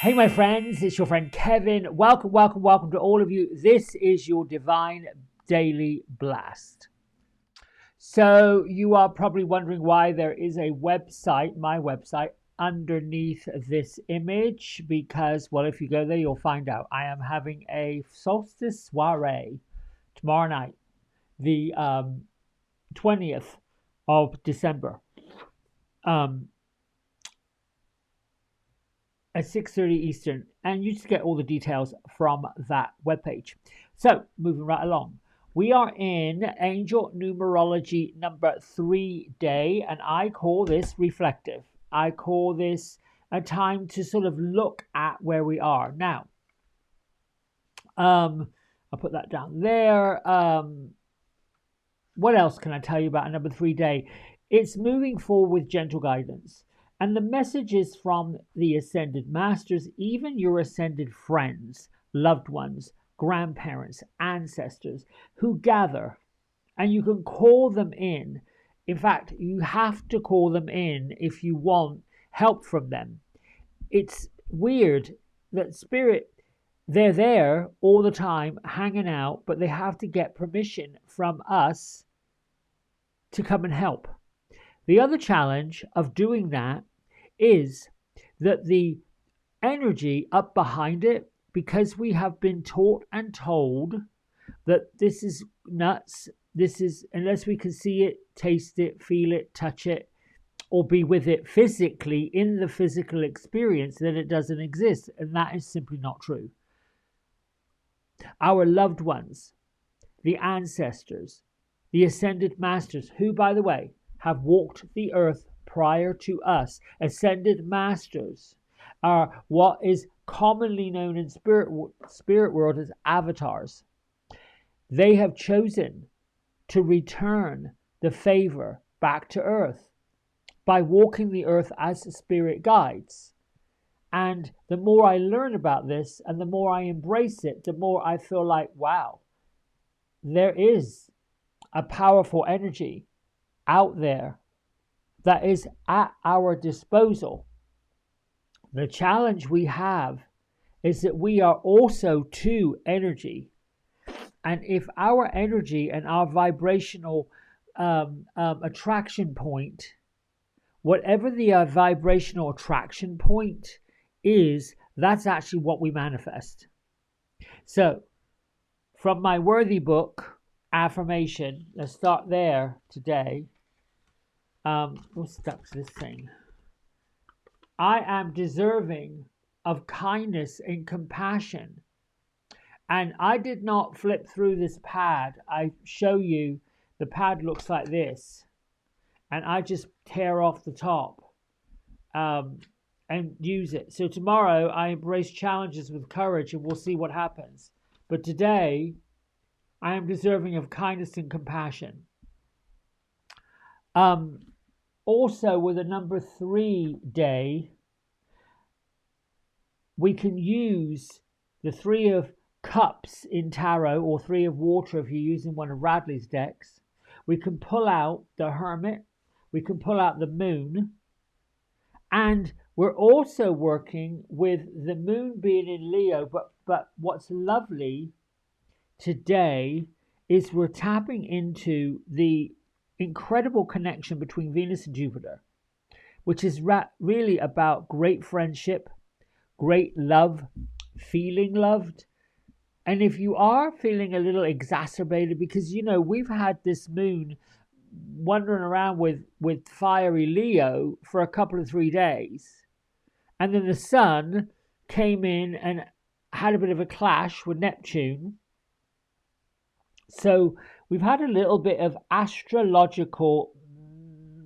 Hey, my friends, it's your friend Kevin. Welcome to all of you. This is your Divine Daily Blast. So, you are probably wondering why there is a website, my website, underneath this image. Because, well, if you go there, you'll find out. I am having a solstice soiree tomorrow night, the 20th of December. Um, at 6:30 Eastern, and you just get all the details from that webpage. So, moving right along. We are in Angel Numerology number 3 day, and I call this reflective. I call this a time to sort of look at where we are. Now, I'll put that down there. What else can I tell you about a number 3 day? It's moving forward with gentle guidance. And the message is from the Ascended Masters, even your Ascended friends, loved ones, grandparents, ancestors who gather, and you can call them in. In fact, you have to call them in if you want help from them. It's weird that Spirit, they're there all the time hanging out, but they have to get permission from us to come and help. The other challenge of doing that is that the energy up behind it, because we have been taught and told that this is nuts, this is, unless we can see it, taste it, feel it, touch it, or be with it physically in the physical experience, then it doesn't exist. And that is simply not true. Our loved ones, the ancestors, the ascended masters, who, by the way, have walked the earth prior to us. Ascended masters are what is commonly known in spirit world as avatars. They have chosen to return the favor back to earth by walking the earth as spirit guides. And the more I learn about this and the more I embrace it, the more I feel like, wow, there is a powerful energy out there that is at our disposal. The challenge we have is that we are also too energy. And if our energy and our vibrational attraction point, whatever the vibrational attraction point is, that's actually what we manifest. So, from my worthy book, affirmation, let's start there today. What's stuck to this thing? I am deserving of kindness and compassion. And I did not flip through this pad. I show you the pad looks like this. And I just tear off the top and use it. So tomorrow I embrace challenges with courage and we'll see what happens. But today I am deserving of kindness and compassion. Also, with a number 3 day, we can use the 3 of cups in tarot, or 3 of water if you're using one of Radley's decks. We can pull out the Hermit, we can pull out the Moon, and we're also working with the Moon being in Leo. But what's lovely today is we're tapping into the incredible connection between Venus and Jupiter, which is really about great friendship, great love, feeling loved. And if you are feeling a little exacerbated, because we've had this moon wandering around with fiery Leo for a couple of 3 days, and then the sun came in and had a bit of a clash with Neptune. So we've had a little bit of astrological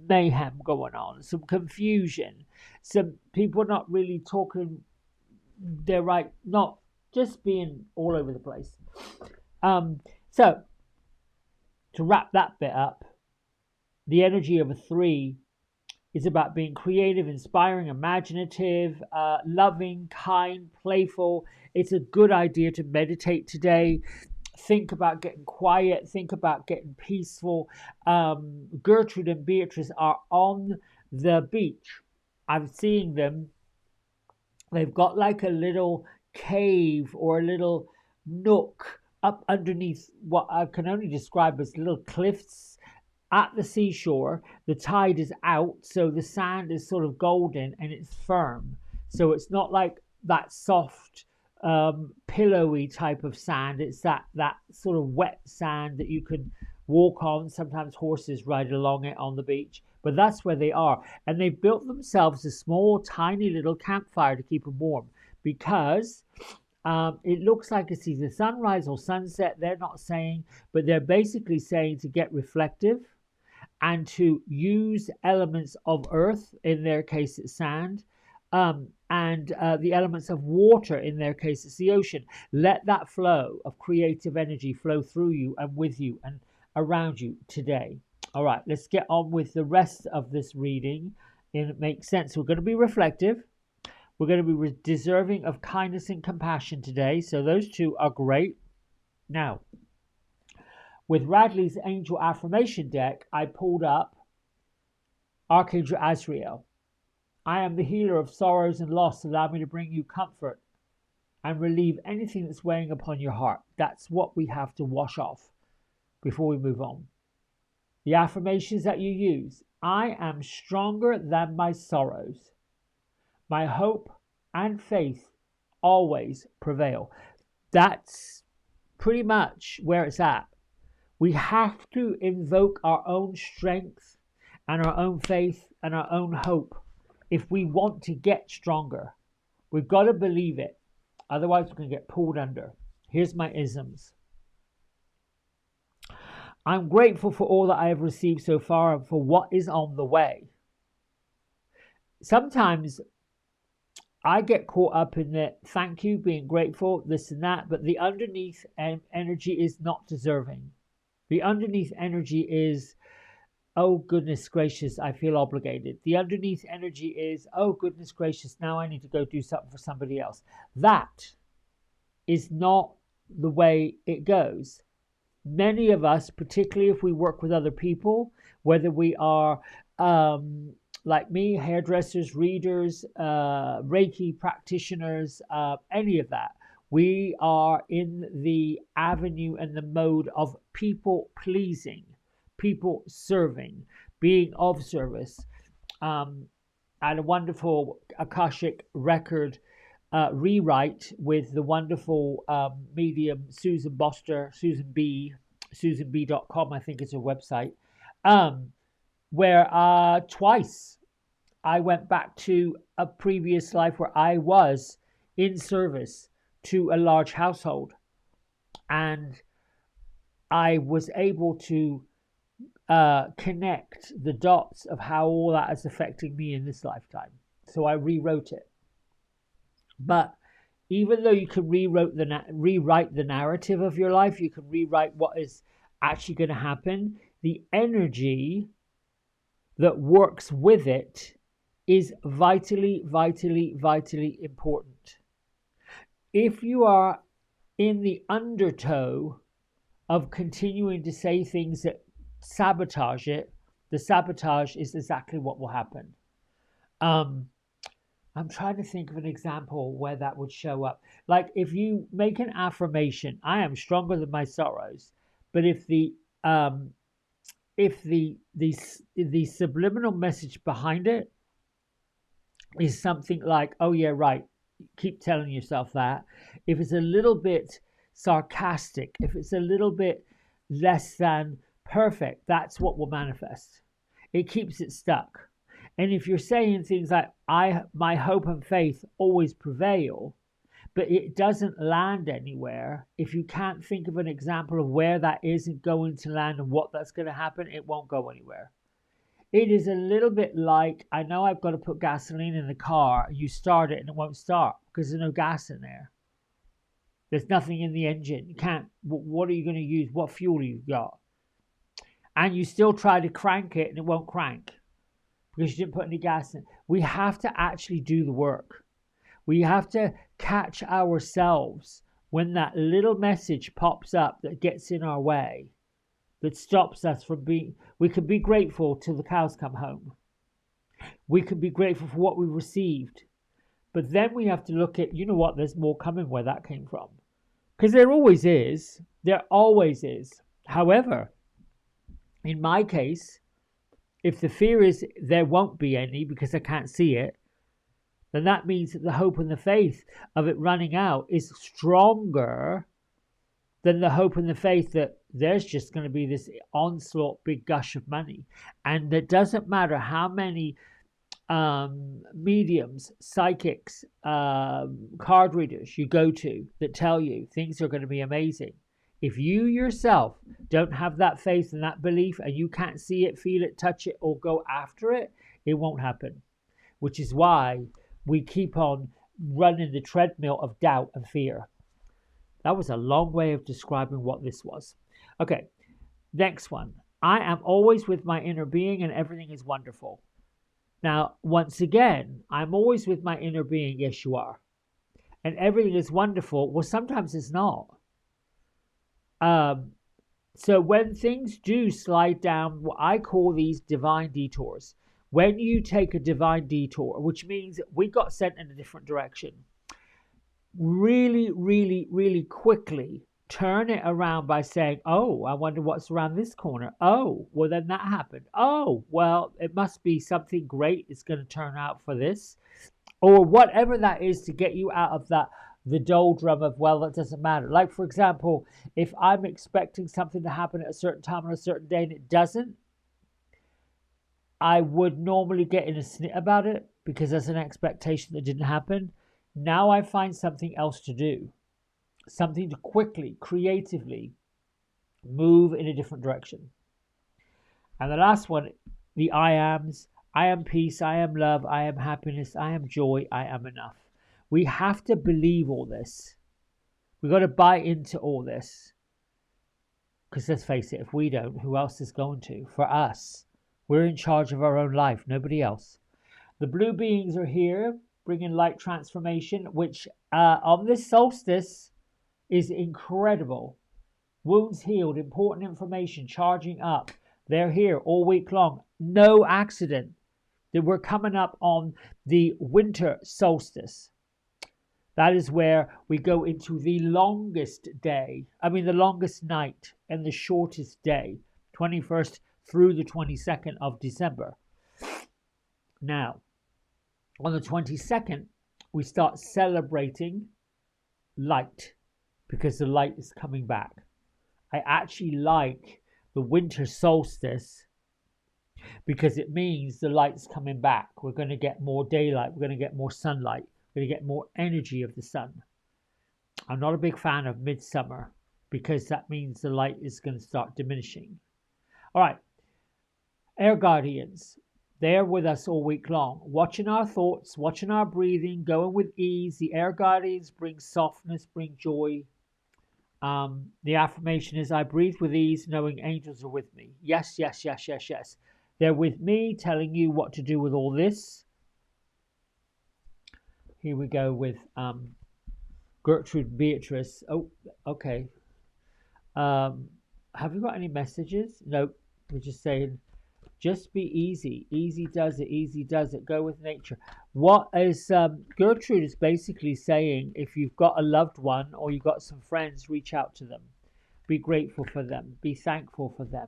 mayhem going on, some confusion, some people not really talking their right, not just being all over the place. So to wrap that bit up, the energy of a 3 is about being creative, inspiring, imaginative, loving, kind, playful. It's a good idea to meditate today. Think about getting quiet. Think about getting peaceful. Gertrude and Beatrice are on the beach. I'm seeing them They've got like a little cave or a little nook up underneath what I can only describe as little cliffs at the seashore. The tide is out, so the sand is sort of golden and it's firm. So it's not like that soft, pillowy type of sand. It's that sort of wet sand that you can walk on. Sometimes horses ride along it on the beach, but that's where they are. And they've built themselves a small, tiny little campfire to keep them warm because it looks like it's either sunrise or sunset. They're not saying, but they're basically saying to get reflective and to use elements of earth, in their case it's sand, and the elements of water, in their case it's the ocean. Let that flow of creative energy flow through you and with you and around you today. All right, let's get on with the rest of this reading. And it makes sense. We're going to be reflective. We're going to be deserving of kindness and compassion today. So those two are great. Now, with Radley's Angel Affirmation deck, I pulled up Archangel Azrael. I am the healer of sorrows and loss. Allow me to bring you comfort and relieve anything that's weighing upon your heart. That's what we have to wash off before we move on. The affirmations that you use. I am stronger than my sorrows. My hope and faith always prevail. That's pretty much where it's at. We have to invoke our own strength and our own faith and our own hope if we want to get stronger. We've got to believe it. Otherwise, we're going to get pulled under. Here's my isms. I'm grateful for all that I have received so far and for what is on the way. Sometimes I get caught up in the thank you, being grateful, this and that, but the underneath energy is not deserving. The underneath energy is, oh goodness gracious, I feel obligated. The underneath energy is, oh goodness gracious, now I need to go do something for somebody else. That is not the way it goes. Many of us, particularly if we work with other people, whether we are like me, hairdressers, readers, Reiki practitioners, any of that, we are in the avenue and the mode of people pleasing, people serving, being of service. And a wonderful Akashic record rewrite with the wonderful medium Susan Boster, susanb.com, I think is her website, where twice I went back to a previous life where I was in service to a large household, and I was able to connect the dots of how all that is affecting me in this lifetime. So I rewrote it. But even though you can rewrite the narrative of your life, you can rewrite what is actually going to happen, the energy that works with it is vitally, vitally, vitally important. If you are in the undertow of continuing to say things that sabotage it, the sabotage is exactly what will happen. I'm trying to think of an example where that would show up. Like if you make an affirmation, I am stronger than my sorrows, but if the subliminal message behind it is something like, oh yeah, right, keep telling yourself that. If it's a little bit sarcastic, if it's a little bit less than perfect, that's what will manifest. It keeps it stuck. And if you're saying things like, my hope and faith always prevail, but it doesn't land anywhere, if you can't think of an example of where that isn't going to land and what that's going to happen, it won't go anywhere. It is a little bit like, I know I've got to put gasoline in the car, you start it and it won't start because there's no gas in there. There's nothing in the engine. You can't, what are you going to use? What fuel you got? And you still try to crank it and it won't crank because you didn't put any gas in. We have to actually do the work. We have to catch ourselves when that little message pops up that gets in our way, that stops us from being, we can be grateful till the cows come home. We can be grateful for what we received, But then we have to look at, you know what, there's more coming where that came from. Because there always is. There always is. However, in my case, if the fear is there won't be any because I can't see it, then that means that the hope and the faith of it running out is stronger than the hope and the faith that there's just going to be this onslaught, big gush of money. And it doesn't matter how many mediums, psychics, card readers you go to that tell you things are going to be amazing. If you yourself don't have that faith and that belief and you can't see it, feel it, touch it, or go after it, it won't happen. Which is why we keep on running the treadmill of doubt and fear. That was a long way of describing what this was. Okay, next one. I am always with my inner being and everything is wonderful. Now, once again, I'm always with my inner being. Yes, you are. And everything is wonderful. Well, sometimes it's not. So when things do slide down, what I call these divine detours. When you take a divine detour, which means we got sent in a different direction, really, really, really quickly turn it around by saying, oh, I wonder what's around this corner. Oh, well, then that happened. Oh, well, it must be something great is going to turn out for this. Or whatever that is to get you out of the doldrum of, well, that doesn't matter. Like, for example, if I'm expecting something to happen at a certain time on a certain day and it doesn't, I would normally get in a snit about it because there's an expectation that didn't happen. Now I find something else to do, something to quickly, creatively move in a different direction. And the last one, the I ams. I am peace, I am love, I am happiness, I am joy, I am enough. We have to believe all this. We've got to buy into all this. Because let's face it, if we don't, who else is going to? For us. We're in charge of our own life, nobody else. The blue beings are here, bringing light transformation, which on this solstice is incredible. Wounds healed, important information, charging up. They're here all week long. No accident that we're coming up on the winter solstice. That is where we go into the longest the longest night and the shortest day, 21st through the 22nd of December. Now, on the 22nd, we start celebrating light because the light is coming back. I actually like the winter solstice because it means the light's coming back. We're going to get more daylight. We're going to get more sunlight. We're going to get more energy of the sun. I'm not a big fan of midsummer because that means the light is going to start diminishing. All right. Air guardians. They're with us all week long, watching our thoughts, watching our breathing, going with ease. The air guardians bring softness, bring joy. The affirmation is, I breathe with ease, knowing angels are with me. Yes, yes, yes, yes, yes. They're with me, telling you what to do with all this. Here we go with Gertrude Beatrice. Oh, okay. Have you got any messages? No, we're just saying, just be easy. Easy does it, easy does it. Go with nature. What is Gertrude is basically saying, if you've got a loved one or you've got some friends, reach out to them. Be grateful for them. Be thankful for them.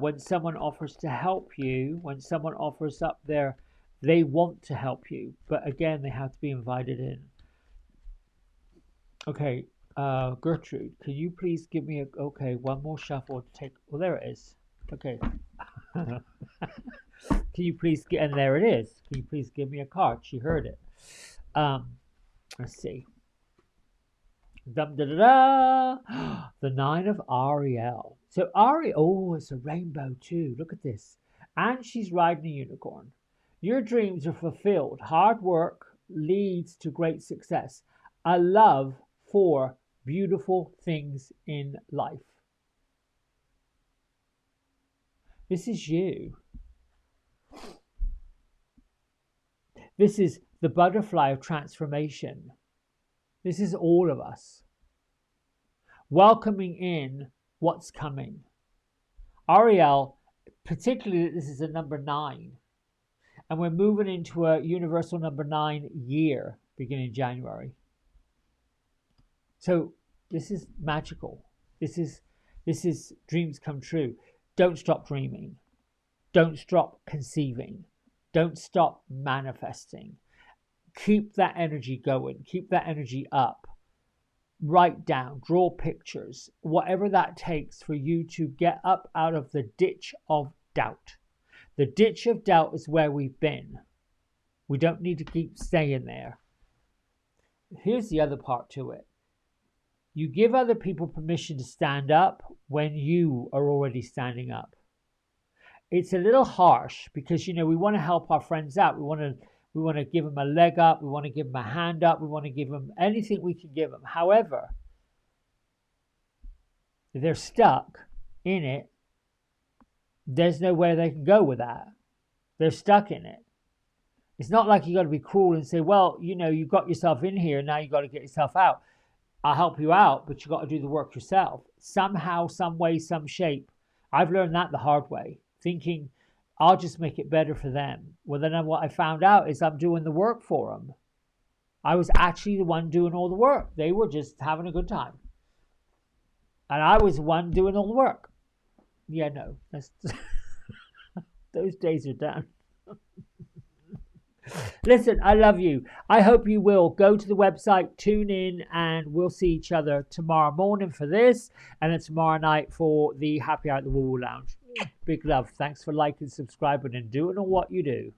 When someone offers to help you, when someone offers up they want to help you. But again, they have to be invited in. Okay, Gertrude, can you please give me one more shuffle to take, well, there it is. Okay. Can you please get, and there it is. Can you please give me a card? She heard it. Let's see. Dum da da da. The 9 of Ariel. So Ariel, it's a rainbow too. Look at this. And she's riding a unicorn. Your dreams are fulfilled. Hard work leads to great success. A love for beautiful things in life. This is you. This is the butterfly of transformation. This is all of us. Welcoming in what's coming. Ariel, particularly this is a number 9. And we're moving into a universal number 9 year beginning January. So this is magical. This is dreams come true. Don't stop dreaming. Don't stop conceiving. Don't stop manifesting. Keep that energy going. Keep that energy up. Write down, draw pictures, whatever that takes for you to get up out of the ditch of doubt. The ditch of doubt is where we've been. We don't need to keep staying there. Here's the other part to it. You give other people permission to stand up when you are already standing up. It's a little harsh because, we want to help our friends out. We want to give them a leg up. We want to give them a hand up. We want to give them anything we can give them. However, if they're stuck in it, there's nowhere they can go with that. They're stuck in it. It's not like you got to be cruel and say, well, you got yourself in here, now you got to get yourself out. I'll help you out, but you got to do the work yourself. Somehow, some way, some shape. I've learned that the hard way, thinking I'll just make it better for them. Well, then what I found out is I'm doing the work for them. I was actually the one doing all the work. They were just having a good time. And I was the one doing all the work. Yeah, no, that's those days are done. Listen, I love you. I hope you will go to the website, tune in, and we'll see each other tomorrow morning for this, and then tomorrow night for the Happy Hour at the Woo Woo Lounge. Big love. Thanks for liking, subscribing, and doing all what you do.